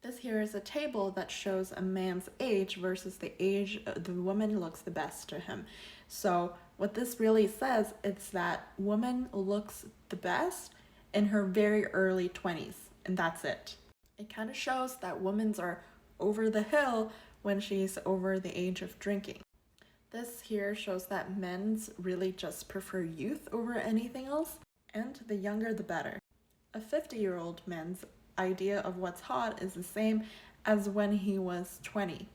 This here is a table that shows a man's age versus the age the woman looks the best to him. So what this really says is that woman looks the best in her very early 20s, and that's it. It kind of shows that women's are over the hill when she's over the age of drinking. This here shows that men's really just prefer youth over anything else, and the younger the better. A 50-year-old man's idea of what's hot is the same as when he was 20.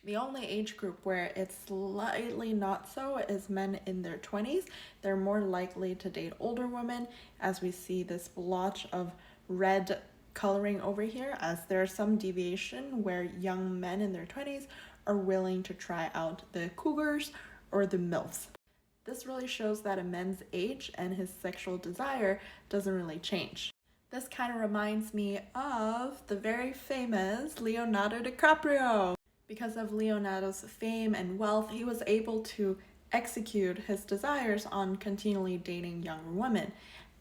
The only age group where it's slightly not so is men in their 20s. They're more likely to date older women, as we see this blotch of red coloring over here, as there's some deviation where young men in their 20s are willing to try out the cougars or the MILFs. This really shows that a man's age and his sexual desire doesn't really change. This kind of reminds me of the very famous Leonardo DiCaprio. Because of Leonardo's fame and wealth, he was able to execute his desires on continually dating younger women.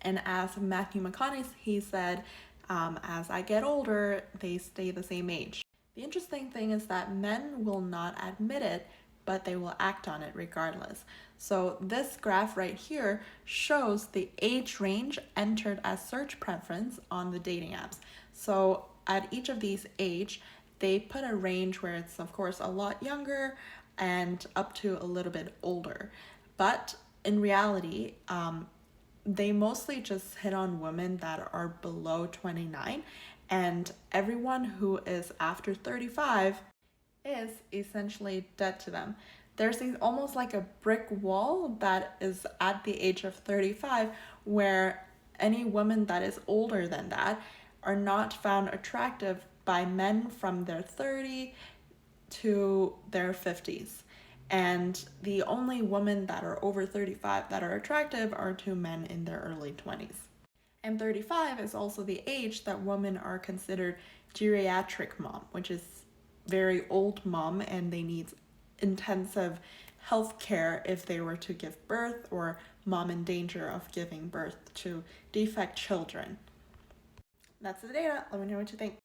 And as Matthew McConaughey said, as I get older, they stay the same age. The interesting thing is that men will not admit it, but they will act on it regardless. So this graph right here shows the age range entered as search preference on the dating apps. So at each of these age, they put a range where it's of course a lot younger and up to a little bit older. But in reality, they mostly just hit on women that are below 29, and everyone who is after 35 is essentially dead to them. There's almost like a brick wall that is at the age of 35 where any woman that is older than that are not found attractive by men from their 30 to their 50s. And the only women that are over 35 that are attractive are to men in their early 20s. And 35 is also the age that women are considered geriatric mom, which is very old mom, and they need intensive health care if they were to give birth, or mom in danger of giving birth to defect children. That's the data. Let me know what you think.